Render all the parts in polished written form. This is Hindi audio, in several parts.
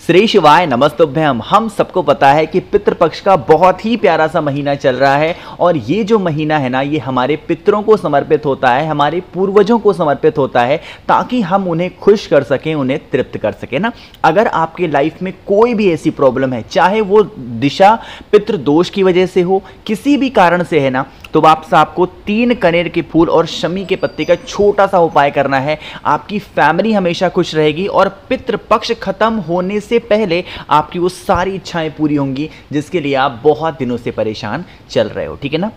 श्री शिवाय नमस्तुभ्यम। हम सबको पता है कि पितृपक्ष का बहुत ही प्यारा सा महीना चल रहा है और ये जो महीना है ना, ये हमारे पितरों को समर्पित होता है, हमारे पूर्वजों को समर्पित होता है, ताकि हम उन्हें खुश कर सकें, उन्हें तृप्त कर सकें ना। अगर आपके लाइफ में कोई भी ऐसी प्रॉब्लम है, चाहे वो दिशा पितृदोष की वजह से हो, किसी भी कारण से है ना, तो वापस आपको 3 कनेर के फूल और शमी के पत्ते का छोटा सा उपाय करना है। आपकी फैमिली हमेशा खुश रहेगी और पितृपक्ष खत्म होने से पहले आपकी वो सारी इच्छाएं पूरी होंगी जिसके लिए आप बहुत दिनों से परेशान चल रहे हो। ठीक है ना,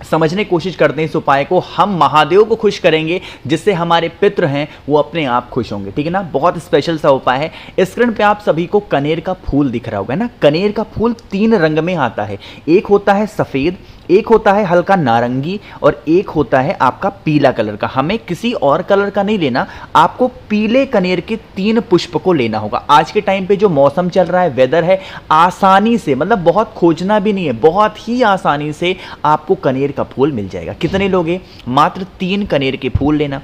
समझने की कोशिश करते हैं इस उपाय को। हम महादेव को खुश करेंगे जिससे हमारे पितृ हैं वो अपने आप खुश होंगे। ठीक है ना, बहुत स्पेशल सा उपाय है। स्क्रीन पे आप सभी को कनेर का फूल दिख रहा होगा ना। कनेर का फूल 3 रंग में आता है, एक होता है सफ़ेद, एक होता है हल्का नारंगी और एक होता है आपका पीला कलर का। हमें किसी और कलर का नहीं लेना, आपको पीले कनेर के 3 पुष्प को लेना होगा। आज के टाइम पे जो मौसम चल रहा है, वेदर है, आसानी से, मतलब बहुत खोजना भी नहीं है, बहुत ही आसानी से आपको कनेर का फूल मिल जाएगा। कितने लोगे? मात्र 3 कनेर के फूल लेना।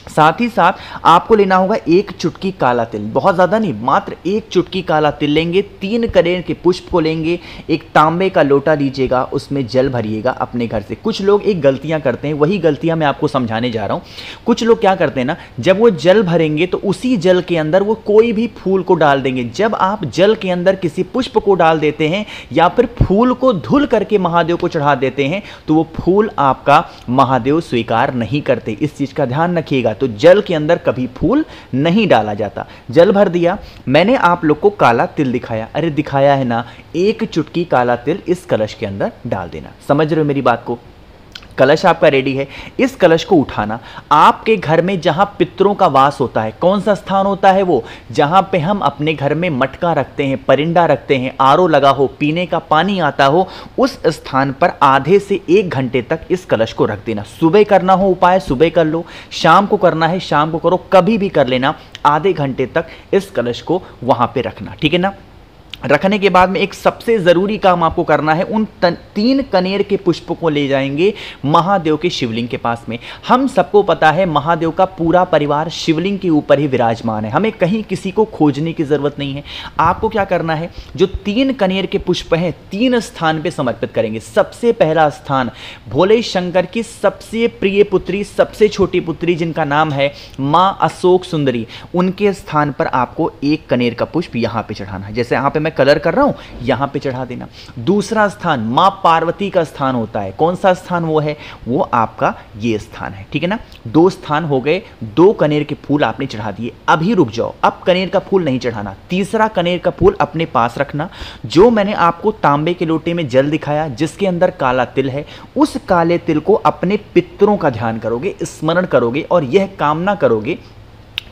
साथ ही साथ आपको लेना होगा 1 चुटकी काला तिल, बहुत ज़्यादा नहीं, मात्र 1 चुटकी काला तिल लेंगे। 3 कनेर के पुष्प को लेंगे। एक तांबे का लोटा लीजिएगा, उसमें जल भरिएगा अपने घर से। कुछ लोग एक गलतियां करते हैं, वही गलतियां मैं आपको समझाने जा रहा हूं। कुछ लोग क्या करते हैं ना, जब वो जल भरेंगे तो उसी जल के अंदर वो कोई भी फूल को डाल देंगे। जब आप जल के अंदर किसी पुष्प को डाल देते हैं या फिर फूल को धुल करके महादेव को चढ़ा देते हैं तो वो फूल आपका महादेव स्वीकार नहीं करते। इस चीज़ का ध्यान रखिएगा। तो जल के अंदर कभी फूल नहीं डाला जाता। जल भर दिया, मैंने आप लोग को काला तिल दिखाया, अरे दिखाया है ना, 1 चुटकी काला तिल इस कलश के अंदर डाल देना। समझ रहे हो मेरी बात को? कलश आपका रेडी है। इस कलश को उठाना, आपके घर में जहां पितरों का वास होता है, कौन सा स्थान होता है वो? जहां पे हम अपने घर में मटका रखते हैं, परिंदा रखते हैं, आरओ लगा हो, पीने का पानी आता हो, उस स्थान पर आधे से 1 घंटे तक इस कलश को रख देना। सुबह करना हो उपाय सुबह कर लो, शाम को करना है शाम को करो, कभी भी कर लेना। आधे घंटे तक इस कलश को वहां पे रखना। ठीक है ना। रखने के बाद में एक सबसे ज़रूरी काम आपको करना है, उन 3 कनेर के पुष्पों को ले जाएंगे महादेव के शिवलिंग के पास में। हम सबको पता है महादेव का पूरा परिवार शिवलिंग के ऊपर ही विराजमान है, हमें कहीं किसी को खोजने की ज़रूरत नहीं है। आपको क्या करना है, जो 3 कनेर के पुष्प हैं 3 स्थान पे समर्पित करेंगे। सबसे पहला स्थान भोले शंकर की सबसे प्रिय पुत्री, सबसे छोटी पुत्री जिनका नाम है माँ अशोक सुंदरी, उनके स्थान पर आपको 1 कनेर का पुष्प यहाँ पे चढ़ाना है। जैसे यहाँ पे कलर कर रहा हूं, यहां पे चढ़ा देना। दूसरा स्थान मां पार्वती का स्थान होता है, कौन सा स्थान वो है? वो आपका ये स्थान है। ठीक है ना, 2 स्थान हो गए, 2 कनेर के फूल आपने चढ़ा दिए। अभी रुक जाओ, अब कनेर का फूल नहीं चढ़ाना। तीसरा कनेर का फूल अपने पास रखना। जो मैंने आपको तांबे के लोटे में जल दिखाया जिसके अंदर काला तिल है, उस काले तिल को अपने पितरों का ध्यान करोगे, स्मरण करोगे और यह कामना करोगे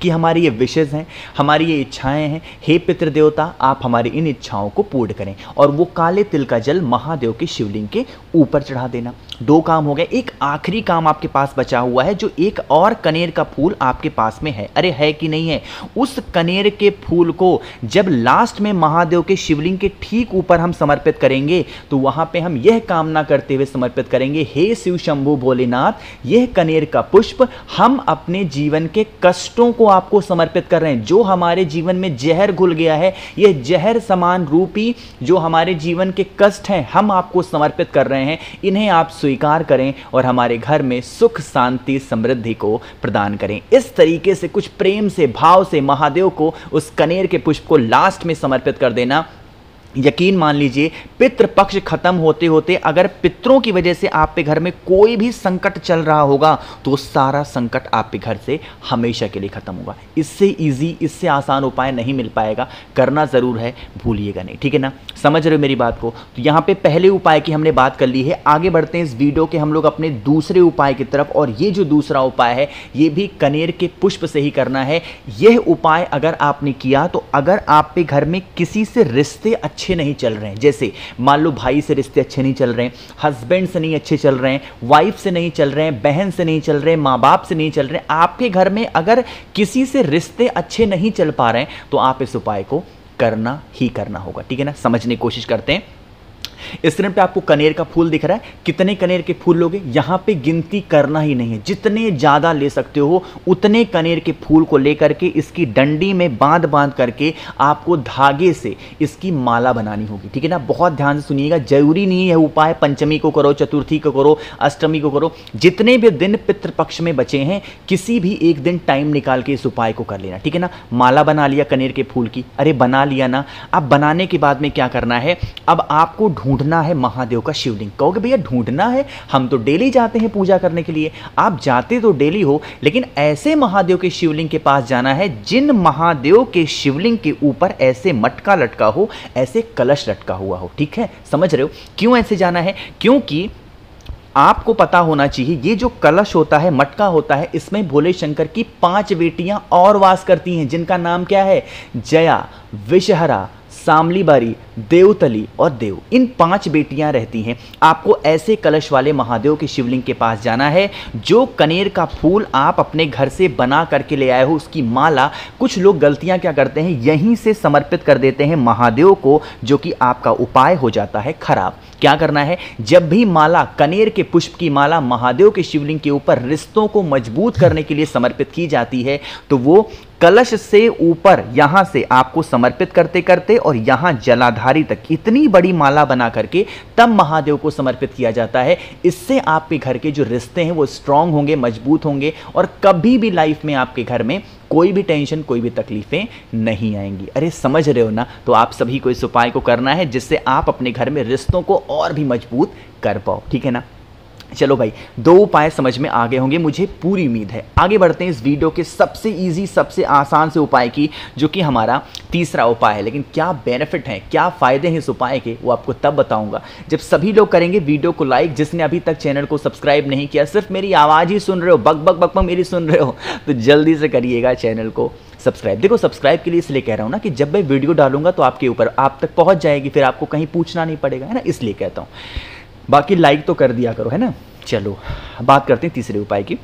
कि हमारी ये विशेष हैं, हमारी ये इच्छाएं हैं, हे पितृ देवता आप हमारी इन इच्छाओं को पूर्ण करें। और वो काले तिल का जल महादेव के शिवलिंग के ऊपर चढ़ा देना। 2 काम हो गए। एक आखिरी काम आपके पास बचा हुआ है, जो एक और कनेर का फूल आपके पास में है। अरे है कि नहीं है? उस कनेर के फूल को जब लास्ट में महादेव के शिवलिंग के ठीक ऊपर हम समर्पित करेंगे तो वहां पे हम यह कामना करते हुए समर्पित करेंगे, हे शिव शंभु भोलेनाथ, यह कनेर का पुष्प हम अपने जीवन के कष्टों को आपको समर्पित कर रहे हैं। जो हमारे जीवन में जहर घुल गया है, यह जहर समान रूपी जो हमारे जीवन के कष्ट हैं, हम आपको समर्पित कर रहे हैं। इन्हें आप स्वीकार करें और हमारे घर में सुख शांति समृद्धि को प्रदान करें। इस तरीके से कुछ प्रेम से, भाव से महादेव को उस कनेर के पुष्प को लास्ट में समर्पित कर देना। यकीन मान लीजिए, पितृपक्ष खत्म होते होते अगर पितरों की वजह से आप पे घर में कोई भी संकट चल रहा होगा तो सारा संकट आप पे घर से हमेशा के लिए खत्म होगा। इससे इजी, इससे आसान उपाय नहीं मिल पाएगा। करना जरूर है, भूलिएगा नहीं। ठीक है ना, समझ रहे हो मेरी बात को? तो यहाँ पे पहले उपाय की हमने बात कर ली है। आगे बढ़ते हैं इस वीडियो के हम लोग अपने दूसरे उपाय की तरफ। और ये जो दूसरा उपाय है ये भी कनेर के पुष्प से ही करना है। यह उपाय अगर आपने किया तो अगर आप पे घर में किसी से रिश्ते अच्छे नहीं चल रहे हैं, जैसे मान लो भाई से रिश्ते अच्छे नहीं चल रहे हैं, हस्बैंड से नहीं अच्छे चल रहे हैं, वाइफ से नहीं चल रहे हैं, बहन से नहीं चल रहे हैं, माँ बाप से नहीं चल रहे हैं, आपके घर में अगर किसी से रिश्ते अच्छे नहीं चल पा रहे हैं तो आप इस उपाय को करना ही करना होगा। ठीक है ना, समझने की कोशिश करते हैं। स्क्रीन पे आपको कनेर का फूल दिख रहा है, कितने कनेर के फूल लोगे, यहां पे गिनती करना ही नहीं है, जितने ज्यादा ले सकते हो उतने कनेर के फूल को लेकर के इसकी डंडी में बांध बांध करके आपको धागे से इसकी माला बनानी होगी, ठीक है ना। बहुत ध्यान से सुनिएगा, जरूरी नहीं है उपाय पंचमी को करो, चतुर्थी को करो, अष्टमी को करो, जितने भी दिन पितृपक्ष में बचे हैं किसी भी एक दिन टाइम निकाल के इस उपाय को कर लेना, ठीक है ना। माला बना लिया कनेर के फूल की, अरे बना लिया ना, अब बनाने के बाद में क्या करना है, अब आपको ढूंढना है महादेव का शिवलिंग। कहोगे भैया ढूंढना है, हम तो डेली जाते हैं पूजा करने के लिए। आप जाते तो डेली हो, लेकिन ऐसे महादेव के शिवलिंग के पास जाना है जिन महादेव के शिवलिंग के ऊपर ऐसे मटका लटका हो, ऐसे कलश लटका हुआ हो, ठीक है, समझ रहे हो। क्यों ऐसे जाना है, क्योंकि आपको पता होना चाहिए ये जो कलश होता है, मटका होता है, इसमें भोले शंकर की 5 बेटियां और वास करती हैं, जिनका नाम क्या है, जया, विषहरा, सामलीबारी, देवतली और देव। इन 5 बेटियां रहती हैं। आपको ऐसे कलश वाले महादेव के शिवलिंग के पास जाना है। जो कनेर का फूल आप अपने घर से बना करके ले आए हो, उसकी माला, कुछ लोग गलतियां क्या करते हैं, यहीं से समर्पित कर देते हैं महादेव को, जो कि आपका उपाय हो जाता है खराब। क्या करना है, जब भी माला, कनेर के पुष्प की माला महादेव के शिवलिंग के ऊपर रिश्तों को मजबूत करने के लिए समर्पित की जाती है, तो वो कलश से ऊपर यहां से आपको समर्पित करते करते और यहां जलाधारी तक इतनी बड़ी माला बना करके तब महादेव को समर्पित किया जाता है। इससे आपके घर के जो रिश्ते हैं वो स्ट्रांग होंगे, मजबूत होंगे, और कभी भी लाइफ में आपके घर में कोई भी टेंशन, कोई भी तकलीफें नहीं आएंगी। अरे समझ रहे हो ना। तो आप सभी को इस उपाय को करना है जिससे आप अपने घर में रिश्तों को और भी मजबूत कर पाओ, ठीक है ना। चलो भाई, 2 उपाय समझ में आ गए होंगे, मुझे पूरी उम्मीद है। आगे बढ़ते हैं इस वीडियो के सबसे इजी, सबसे आसान से उपाय की, जो कि हमारा तीसरा उपाय है। लेकिन क्या बेनिफिट हैं, क्या फायदे हैं इस उपाय के, वो आपको तब बताऊंगा जब सभी लोग करेंगे वीडियो को लाइक। जिसने अभी तक चैनल को सब्सक्राइब नहीं किया, सिर्फ मेरी आवाज़ ही सुन रहे हो, बक बक बक बक मेरी सुन रहे हो, तो जल्दी से करिएगा चैनल को सब्सक्राइब। देखो, सब्सक्राइब के लिए इसलिए कह रहा हूँ ना कि जब मैं वीडियो डालूंगा तो आपके ऊपर, आप तक पहुँच जाएगी, फिर आपको कहीं पूछना नहीं पड़ेगा, है ना, इसलिए कहता हूँ। बाकी लाइक तो कर दिया करो, है ना। चलो बात करते हैं तीसरे उपाय की।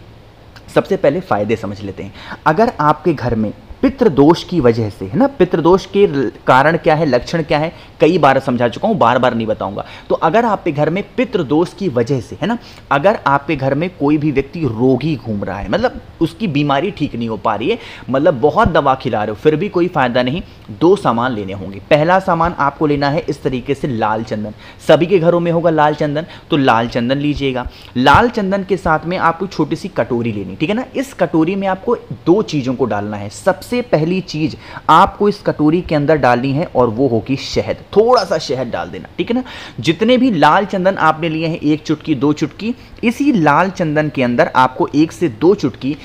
सबसे पहले फायदे समझ लेते हैं। अगर आपके घर में पितृदोष की वजह से, है ना, पितृदोष के कारण क्या है, लक्षण क्या है, कई बार समझा चुका हूं, बार बार नहीं बताऊंगा। तो अगर आपके घर में पितृदोष की वजह से, है ना, अगर आपके घर में कोई भी व्यक्ति रोगी घूम रहा है, मतलब उसकी बीमारी ठीक नहीं हो पा रही है, मतलब बहुत दवा खिला रहे हो फिर भी कोई फायदा नहीं, 2 सामान लेने होंगे। पहला सामान आपको लेना है इस तरीके से लाल चंदन। सभी के घरों में होगा लाल चंदन, तो लाल चंदन लीजिएगा। लाल चंदन के साथ में आपको छोटी सी कटोरी लेनी, ठीक है ना। इस कटोरी में आपको 2 चीजों को डालना है। सबसे पहली चीज आपको इस कटोरी के अंदर डालनी है और वो होगी शहद। थोड़ा सा शहद डाल देना, ठीक है ना। जितने भी लाल चंदन आपने लिए हैं, 1 चुटकी 2 चुटकी, इसी लाल चंदन के अंदर आपको 1 से 2 चुटकी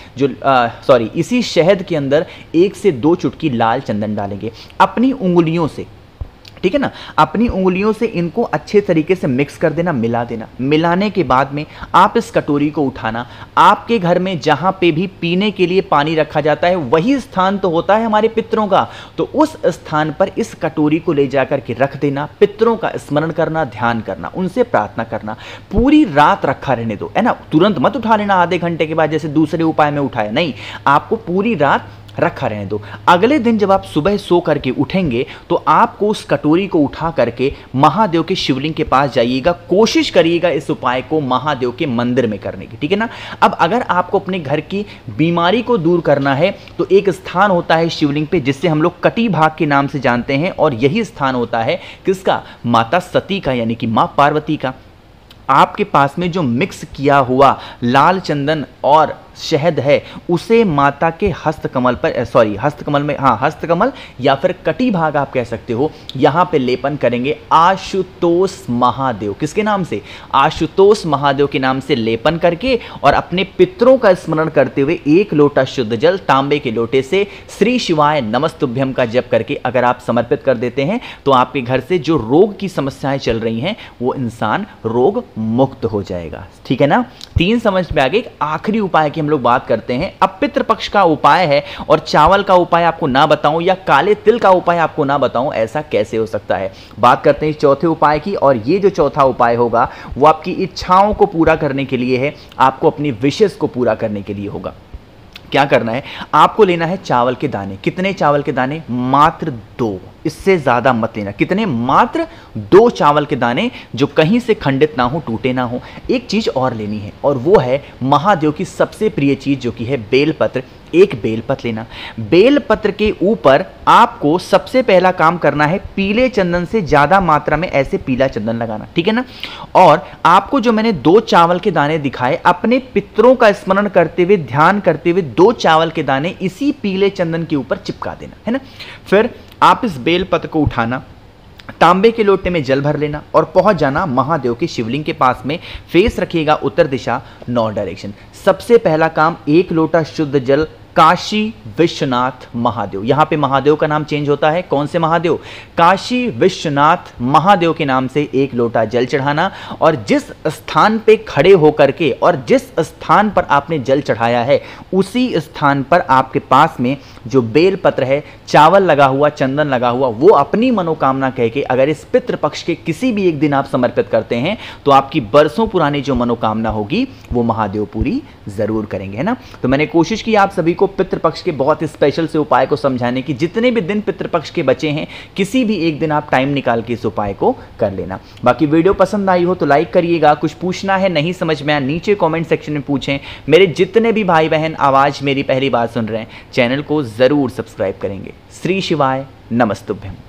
इसी शहद के अंदर 1 से 2 चुटकी लाल चंदन डालेंगे अपनी उंगलियों से, ठीक है ना। अपनी उंगलियों से इनको अच्छे तरीके से मिक्स कर देना, मिला देना। मिलाने के बाद में आप इस कटोरी को उठाना। आपके घर में जहां पे भी पीने के लिए पानी रखा जाता है वही स्थान तो होता है हमारे पितरों का, तो उस स्थान पर इस कटोरी को ले जाकर के रख देना। पितरों का स्मरण करना, ध्यान करना, उनसे प्रार्थना करना। पूरी रात रखा रहने दो, है ना। तुरंत मत उठा लेना आधे घंटे के बाद जैसे दूसरे उपाय में उठाया, नहीं, आपको पूरी रात रखा रहने दो। अगले दिन जब आप सुबह सो करके उठेंगे तो आपको उस कटोरी को उठा करके महादेव के शिवलिंग के पास जाइएगा। कोशिश करिएगा इस उपाय को महादेव के मंदिर में करने की, ठीक है ना। अब अगर आपको अपने घर की बीमारी को दूर करना है तो एक स्थान होता है शिवलिंग पे जिससे हम लोग कटी भाग के नाम से जानते हैं, और यही स्थान होता है किसका, माता सती का, यानी कि मां पार्वती का। आपके पास में जो मिक्स किया हुआ लाल चंदन और शहद है उसे माता के हस्तकमल पर, हस्तकमल में, हाँ, हस्तकमल या फिर कटी भाग आप कह सकते हो, यहां पे लेपन करेंगे आशुतोष महादेव। किसके नाम से, आशुतोष महादेव के नाम से लेपन करके, और अपने पितरों का स्मरण करते हुए 1 लोटा शुद्ध जल तांबे के लोटे से श्री शिवाय नमस्तुभ्यम का जप करके अगर आप समर्पित कर देते हैं तो आपके घर से जो रोग की समस्याएं चल रही हैं वो इंसान रोग मुक्त हो जाएगा, ठीक है ना। 3 समझ में आ गए। आखिरी उपाय की हम लोग बात करते हैं। अब पितृपक्ष का उपाय है और चावल का उपाय आपको ना बताऊं या काले तिल का उपाय आपको ना बताऊं, ऐसा कैसे हो सकता है। बात करते हैं चौथे उपाय की, और ये जो चौथा उपाय होगा वो आपकी इच्छाओं को पूरा करने के लिए है, आपको अपनी विशेष को पूरा करने के लिए होगा। क्या करना है, आपको लेना है चावल के दाने। कितने चावल के दाने? मात्र 2, इससे ज्यादा मत लेना। कितने? मात्र 2 चावल के दाने, जो कहीं से खंडित ना हो, टूटे ना हो। एक चीज और लेनी है, और वो है महादेव की सबसे प्रिय चीज, जो कि है बेलपत्र। एक बेलपत्र लेना। बेलपत्र के ऊपर आपको सबसे पहला काम करना है, पीले चंदन से ज्यादा मात्रा में ऐसे पीला चंदन लगाना, ठीक है ना। और आपको जो मैंने 2 चावल के दाने दिखाए, अपने पितरों का स्मरण करते हुए, ध्यान करते हुए 2 चावल के दाने इसी पीले चंदन के ऊपर चिपका देना, है ना। फिर आप इस बेलपत्र को उठाना, तांबे के लोटे में जल भर लेना और पहुंच जाना महादेव के शिवलिंग के पास में। फेस रखिएगा उत्तर दिशा, नॉर्थ डायरेक्शन। सबसे पहला काम, 1 लोटा शुद्ध जल काशी विश्वनाथ महादेव। यहां पे महादेव का नाम चेंज होता है। कौन से महादेव? काशी विश्वनाथ महादेव के नाम से 1 लोटा जल चढ़ाना। और जिस स्थान पे खड़े होकर के और जिस स्थान पर आपने जल चढ़ाया है, उसी स्थान पर आपके पास में जो बेलपत्र है, चावल लगा हुआ, चंदन लगा हुआ, वो अपनी मनोकामना कह के अगर इस पितृपक्ष के किसी भी एक दिन आप समर्पित करते हैं, तो आपकी बरसों पुरानी जो मनोकामना होगी वो महादेव पूरी जरूर करेंगे, है ना। तो मैंने कोशिश की आप सभी को पितृपक्ष के बहुत स्पेशल से उपाय को समझाने की। जितने भी दिन पितृपक्ष के बचे हैं, किसी भी एक दिन आप टाइम निकाल के इस उपाय को कर लेना। बाकी वीडियो पसंद आई हो तो लाइक करिएगा। कुछ पूछना है, नहीं समझ में आया, नीचे कमेंट सेक्शन में पूछें। मेरे जितने भी भाई बहन आवाज मेरी पहली बार सुन रहे हैं, चैनल को जरूर सब्सक्राइब करेंगे। श्री शिवाय नमस्तुभ्यम।